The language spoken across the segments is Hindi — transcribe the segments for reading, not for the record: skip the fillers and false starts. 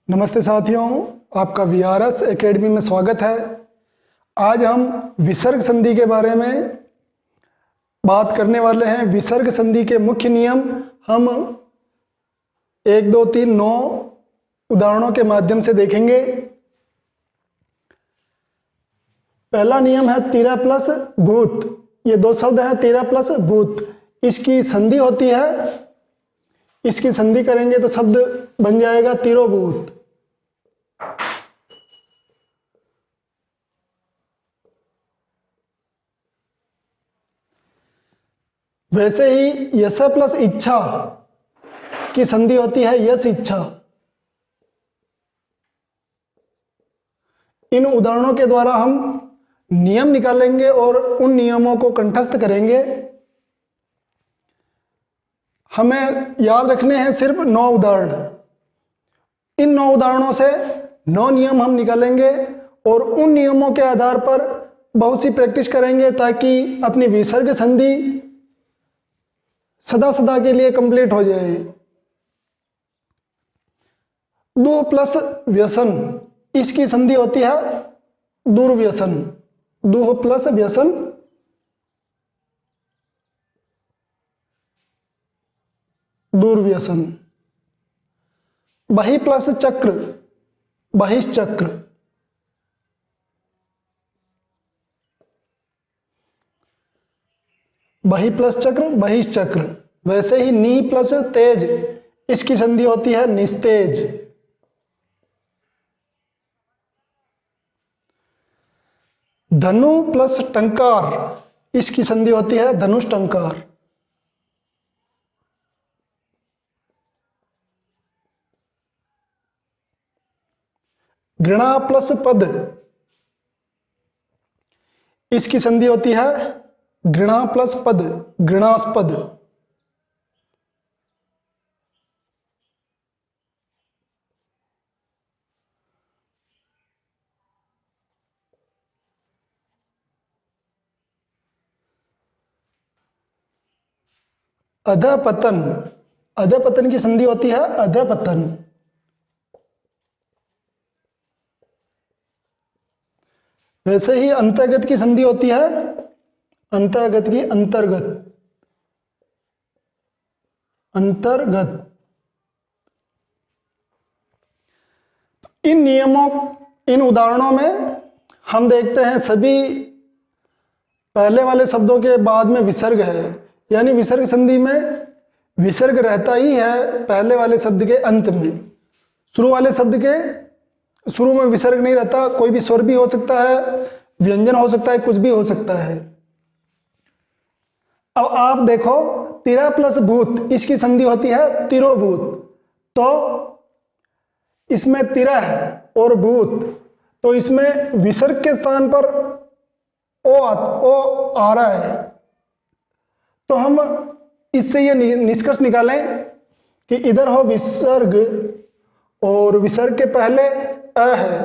नमस्ते साथियों, आपका वीआरएस एकेडमी में स्वागत है। आज हम विसर्ग संधि के बारे में बात करने वाले हैं। विसर्ग संधि के मुख्य नियम हम 1, 2, 3, 9 उदाहरणों के माध्यम से देखेंगे। पहला नियम है तीरा प्लस भूत। ये दो शब्द हैं, तीरा प्लस भूत। इसकी संधि होती है, इसकी संधि करेंगे तो शब्द बन जाएगा तिरोभूत। वैसे ही यश प्लस इच्छा की संधि होती है यश इच्छा। इन उदाहरणों के द्वारा हम नियम निकालेंगे और उन नियमों को कंठस्थ करेंगे। हमें याद रखने हैं सिर्फ 9 उदाहरण। इन 9 उदाहरणों से 9 नियम हम निकालेंगे और उन नियमों के आधार पर बहुत सी प्रैक्टिस करेंगे ताकि अपनी विसर्ग संधि सदा सदा के लिए कंप्लीट हो जाए। दुह प्लस व्यसन, इसकी संधि होती है दुर्व्यसन। दुह प्लस व्यसन, दुर्व्यसन। बहि प्लस चक्र, बहिश्चक्र। बहि प्लस चक्र, बहिश्चक्र। वैसे ही नी प्लस तेज, इसकी संधि होती है निस्तेज। धनु प्लस टंकार, इसकी संधि होती है धनुष टंकार। घृणा प्लस पद, इसकी संधि होती है घृणा प्लस पद, घृणास्पद। अधपतन, अधपतन की संधि होती है अधपतन। वैसे ही अंतर्गत की संधि होती है अंतर्गत की अंतर्गत, अंतर्गत। इन नियमों, इन उदाहरणों में हम देखते हैं सभी पहले वाले शब्दों के बाद में विसर्ग है, यानी विसर्ग संधि में विसर्ग रहता ही है पहले वाले शब्द के अंत में। शुरू वाले शब्द के शुरू में विसर्ग नहीं रहता। कोई भी स्वर भी हो सकता है, व्यंजन हो सकता है, कुछ भी हो सकता है। अब आप देखो, तिरा प्लस भूत, इसकी संधि होती है तिरोभूत। तो इसमें तिरा है और भूत, तो इसमें विसर्ग के स्थान पर ओ आ रहा है। तो हम इससे ये निष्कर्ष निकालें कि इधर हो विसर्ग और विसर्ग के पहले अ है।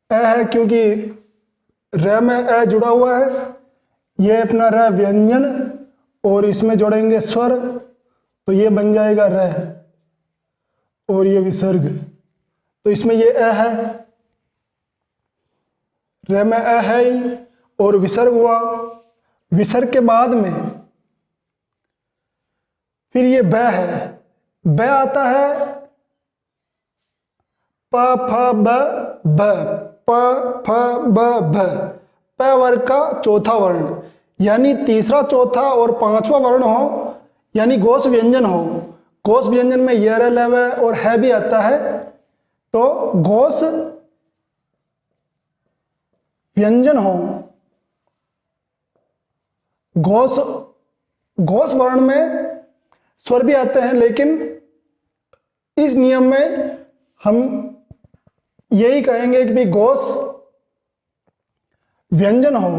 अ है क्योंकि र में अ जुड़ा हुआ है। ये अपना र व्यंजन और इसमें जोड़ेंगे स्वर, तो ये बन जाएगा र और ये विसर्ग। तो इसमें ये अ है, र में अ है ही और विसर्ग हुआ। विसर्ग के बाद में फिर ये ब है। ब आता है प फ ब भ, प फ ब भ। प वर्ग का चौथा वर्ण, यानी तीसरा, चौथा और पांचवा वर्ण हो, यानी घोष व्यंजन हो। घोष व्यंजन में य, लव और है भी आता है। तो घोष व्यंजन हो, घोष घोष वर्ण में स्वर भी आते हैं, लेकिन इस नियम में हम यही कहेंगे कि भी घोष व्यंजन हो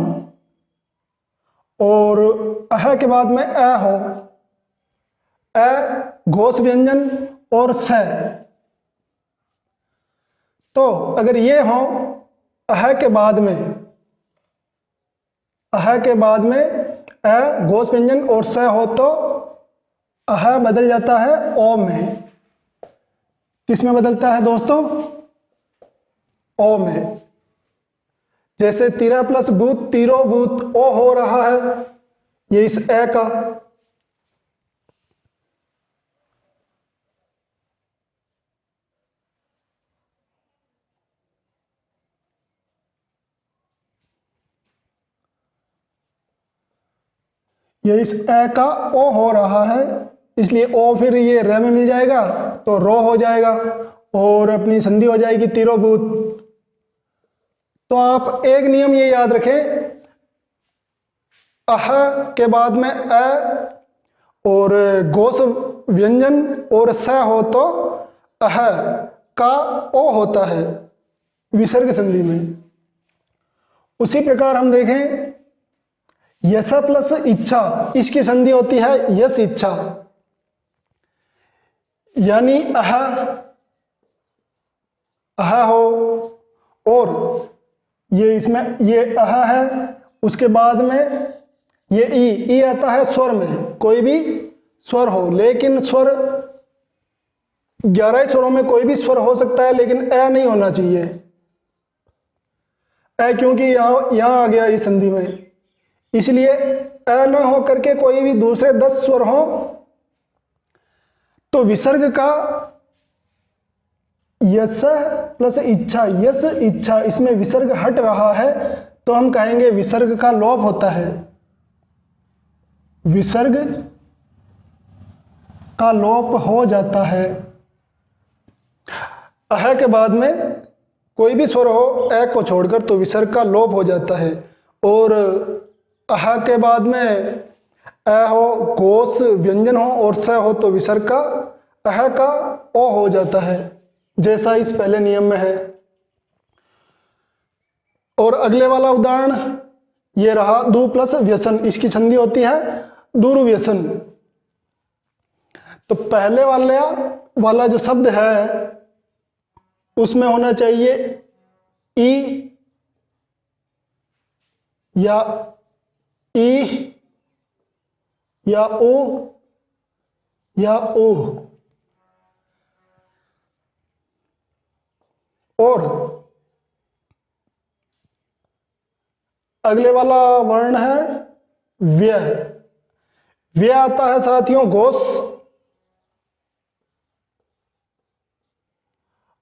और अह के बाद में अ हो। अ घोष व्यंजन और स। तो अगर ये हो अह के बाद में, अह के बाद में अ घोष व्यंजन और स हो तो अह बदल जाता है ओ में। किस में बदलता है दोस्तों? ओ में। जैसे तिरा प्लस भूत तिरो भूत ओ हो रहा है, ये इस ए का। ये इस ए का ओ हो रहा है, इसलिए ओ फिर ये रे में मिल जाएगा तो रो हो जाएगा और अपनी संधि हो जाएगी तिरोभूत। तो आप एक नियम ये याद रखें, अह के बाद में अ और गोस व्यंजन और स हो तो अह का ओ होता है विसर्ग संधि में। उसी प्रकार हम देखें यस प्लस इच्छा, इसकी संधि होती है यस इच्छा, यानी अह हो और ये इसमें ये अह है, उसके बाद में ये ई आता है स्वर में, कोई भी स्वर हो, लेकिन स्वर 11 स्वरों में कोई भी स्वर हो सकता है, लेकिन ए नहीं होना चाहिए। ए क्योंकि यहां आ गया इस संधि में, इसलिए ए न हो करके कोई भी दूसरे 10 स्वर हो तो विसर्ग का यस प्लस इच्छा, यस इच्छा, इसमें विसर्ग हट रहा है तो हम कहेंगे विसर्ग का लोप होता है, विसर्ग का लोप हो जाता है। अह के बाद में कोई भी स्वर हो ए को छोड़कर तो विसर्ग का लोप हो जाता है, और अह के बाद में अ हो, गोस व्यंजन हो और स हो तो विसर्ग का अह का ओ हो जाता है, जैसा इस पहले नियम में है। और अगले वाला उदाहरण ये रहा दु प्लस व्यसन, इसकी संधि होती है दुर्व्यसन। तो पहले वाला जो शब्द है उसमें होना चाहिए ई या ई या ओ या ओ, और अगले वाला वर्ण है व्यय। व्यय आता है साथियों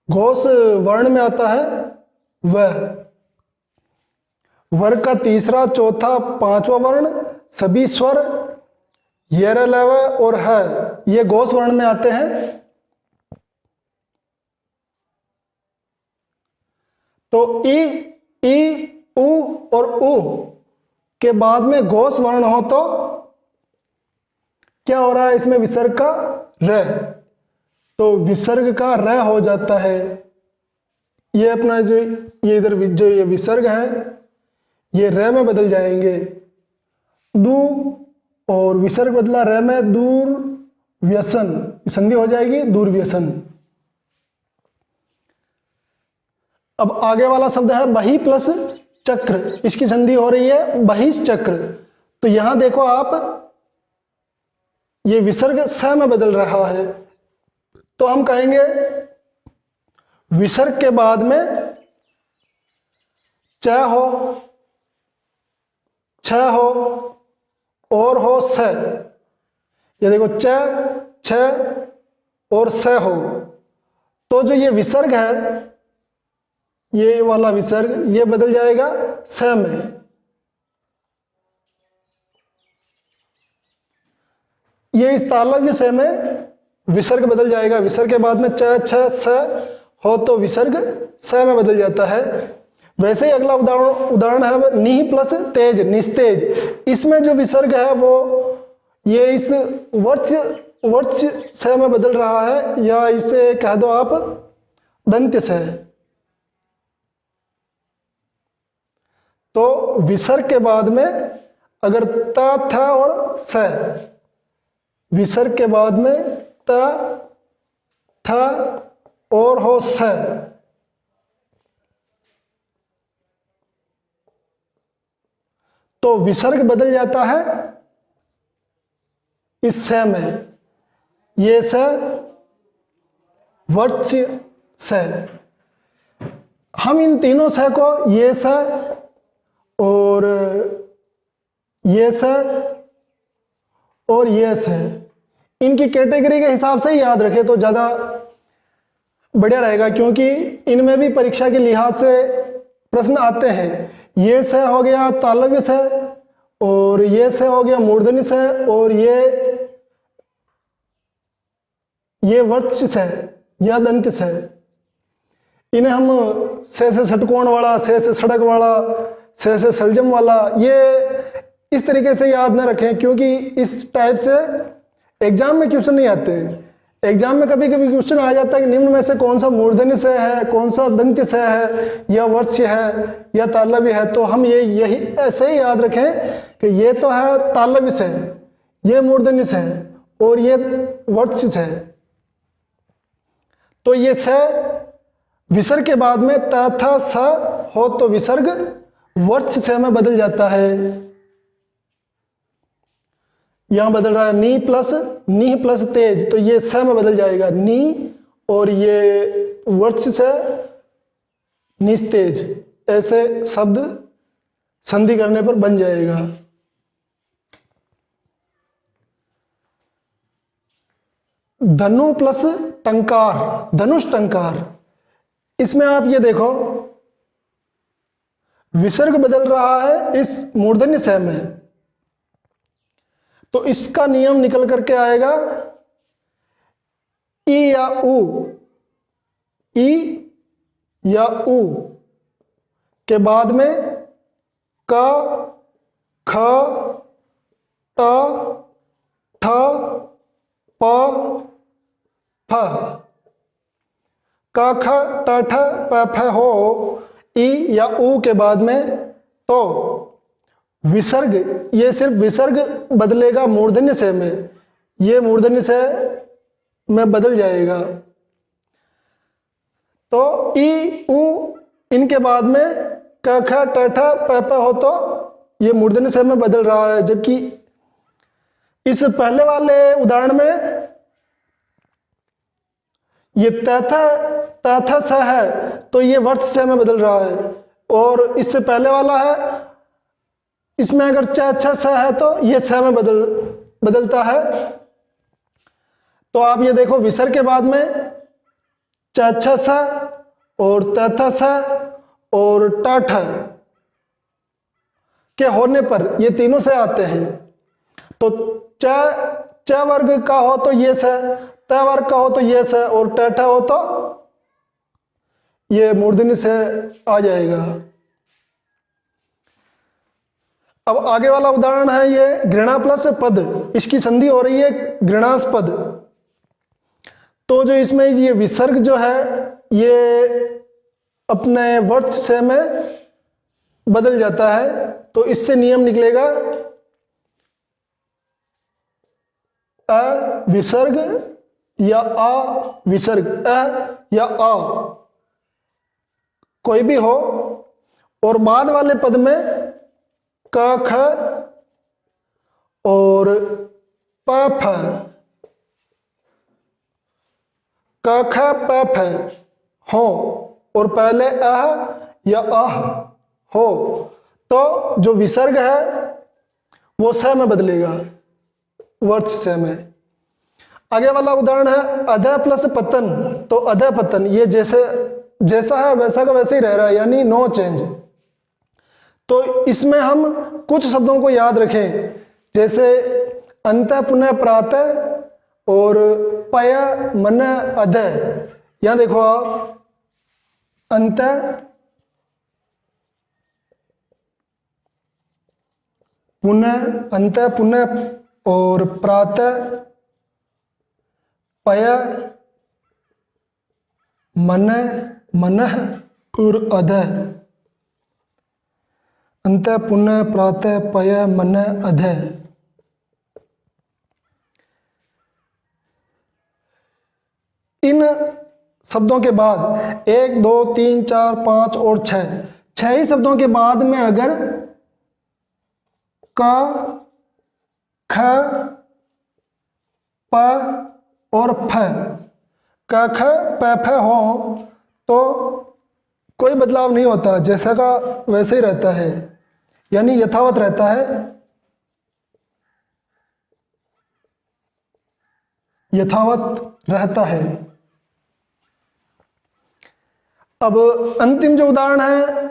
घोष वर्ण में आता है वह। वर्ग का तीसरा चौथा पांचवा वर्ण सभी स्वर य र ल व और है ये घोष वर्ण में आते हैं। तो ई उ और उ के बाद में घोष वर्ण हो तो क्या हो रहा है इसमें विसर्ग का र, तो विसर्ग का र हो जाता है। ये अपना जो ये इधर जो ये विसर्ग है ये र में बदल जाएंगे, दू और विसर्ग बदला र में, दूर व्यसन, संधि हो जाएगी दूरव्यसन। अब आगे वाला शब्द है बही प्लस चक्र, इसकी संधि हो रही है बहिश्चक्र। तो यहां देखो आप ये विसर्ग स में बदल रहा है, तो हम कहेंगे विसर्ग के बाद में च हो, छ हो और हो स। ये देखो च छ और स हो, तो जो ये विसर्ग है ये वाला विसर्ग ये बदल जाएगा स में। ये इस तालव्य से में विसर्ग बदल जाएगा, विसर्ग के बाद में च छ स हो तो विसर्ग स में बदल जाता है। वैसे ही अगला उदाहरण है निह प्लस तेज, निस्तेज। इसमें जो विसर्ग है वो ये इस वर्ष स में बदल रहा है, या इसे कह दो आप दंत्य से। तो विसर्ग के बाद में अगर त थ और स, विसर्ग के बाद में त थ और हो स, तो विसर्ग बदल जाता है इस स में। ये स वर्त्य स। हम इन तीनों स को ये स और ये स और ये स, इनकी कैटेगरी के हिसाब से ही याद रखें तो ज़्यादा बढ़िया रहेगा, क्योंकि इनमें भी परीक्षा के लिहाज से प्रश्न आते हैं। ये स हो गया तालव्य स, और ये स हो गया मूर्धन्य स, और ये वर्त्य स या दंत्य स। इन्हें हम से षटकोण वाला, से सड़क वाला, से सलजम वाला, ये इस तरीके से याद न रखें, क्योंकि इस टाइप से एग्जाम में क्वेश्चन नहीं आते हैं। एग्जाम में कभी कभी क्वेश्चन आ जाता है कि निम्न में से कौन सा मूर्धन्य से है, कौन सा दंत्य से है, या वर्त्य है, या तालव्य है। तो हम यही ऐसे ही याद रखें कि ये तो है तालव्य से, ये मूर्धन्य से है, और ये वर्त्य से है। तो ये से विसर्ग के बाद में त था स हो तो विसर्ग वर्त्य से में बदल जाता है। यहां बदल रहा है नी प्लस तेज, तो ये स में बदल जाएगा नी, और ये वर्त्य से निस्तेज, ऐसे शब्द संधि करने पर बन जाएगा। धनु प्लस टंकार, धनुष टंकार, इसमें आप ये देखो विसर्ग बदल रहा है इस मूर्धन्य स में, तो इसका नियम निकल करके आएगा ई या उ, ई या उ के बाद में क, ख, ट, ठ, प, फ, क, ख, ट, ठ, प, फ हो ई या उ के बाद में, तो विसर्ग, ये सिर्फ विसर्ग बदलेगा मूर्धन्य से में, ये मूर्धन्य से में बदल जाएगा। तो ई उ इनके बाद में क, ख, ट, ठ, प, प हो, तो ये मूर्धन्य से में बदल रहा है। जबकि इस पहले वाले उदाहरण में ये तथा स है, तो ये वर्त्य से में बदल रहा है, और इससे पहले वाला है इसमें अगर च स है तो ये स में बदलता है। तो आप ये देखो विसर्ग के बाद में च स और त स और ट ठ के होने पर ये तीनों से आते हैं। तो च वर्ग का हो तो ये स, त वर्ग का हो तो ये स, और ट ठ हो तो ये मूर्धन्य से आ जाएगा। अब आगे वाला उदाहरण है ये घृणा प्लस पद, इसकी संधि हो रही है घृणास्पद। तो जो इसमें ये विसर्ग जो है ये अपने वर्त्य से में बदल जाता है, तो इससे नियम निकलेगा अ विसर्ग या आ विसर्ग, अ या आ कोई भी हो, और बाद वाले पद में क ख और प फ, क ख प फ हो, और पहले अह या आह हो, तो जो विसर्ग है वो स में बदलेगा, वर्त्य से में। आगे वाला उदाहरण है अधः प्लस पतन। तो अधः पतन ये जैसा है वैसा का वैसे ही रह रहा है, यानी नो चेंज। तो इसमें हम कुछ शब्दों को याद रखें, जैसे अंतः पुनः प्रातः और पय मन अधः। यहां देखो आप अंतः पुनः और प्रातः, पय मनः और अधः, अंतः पुनः प्रातः पय मनः अधः। इन शब्दों के बाद 1 2 3 4 5 और 6 ही शब्दों के बाद में अगर क, ख, प और फ, क ख प फ हो तो कोई बदलाव नहीं होता, जैसा का वैसे ही रहता है, यानी यथावत रहता है, यथावत रहता है। अब अंतिम जो उदाहरण है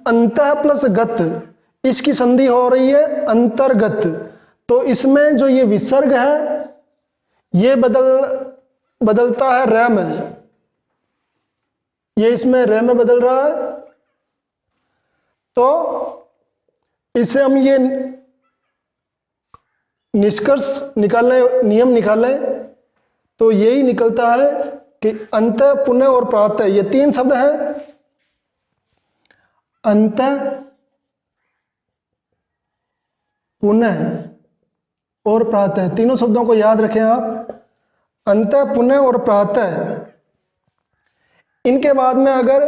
अंतः प्लस गत, इसकी संधि हो रही है अंतर्गत। तो इसमें जो ये विसर्ग है ये बदलता है र में, ये इसमें र में बदल रहा है। तो इसे हम ये निष्कर्ष निकालें, नियम निकालें तो यही निकलता है कि अंत, पुनः और प्रातः, ये तीन शब्द हैं। अंत, पुनः और प्रातः, तीनों शब्दों को याद रखें आप, अंत, पुनः और प्रातः। इनके बाद में अगर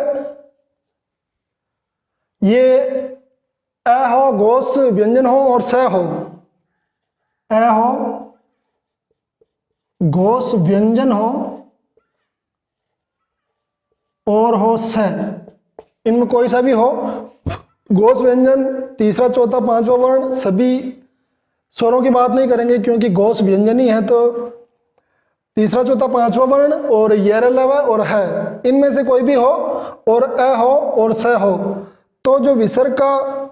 ये अ हो, घोष व्यंजन हो और स हो, अ हो, घोष व्यंजन हो और हो स, इनमें कोई सा भी हो, घोष व्यंजन तीसरा चौथा पांचवा वर्ण, सभी स्वरों की बात नहीं करेंगे क्योंकि घोष व्यंजन ही है, तो तीसरा चौथा पांचवा वर्ण और यर लव और है, इनमें से कोई भी हो और अ हो और स हो, तो जो विसर्ग का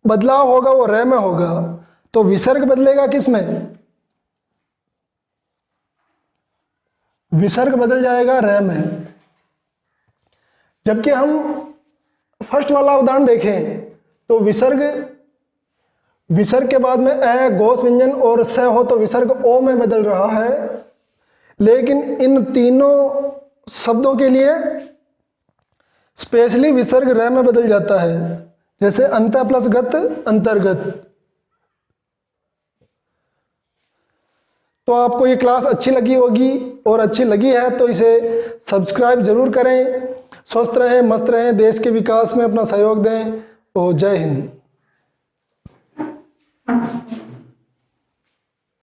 बदलाव होगा वो र में होगा। तो विसर्ग बदलेगा किस में? विसर्ग बदल जाएगा र में। जबकि हम फर्स्ट वाला उदाहरण देखें तो विसर्ग के बाद में अ, घोष व्यंजन और स हो तो विसर्ग ओ में बदल रहा है, लेकिन इन तीनों शब्दों के लिए स्पेशली विसर्ग र में बदल जाता है, जैसे अंत प्लस गत, अंतर्गत। तो आपको ये क्लास अच्छी लगी होगी, और अच्छी लगी है तो इसे सब्सक्राइब जरूर करें। स्वस्थ रहें, मस्त रहें, देश के विकास में अपना सहयोग दें। और जय हिंद।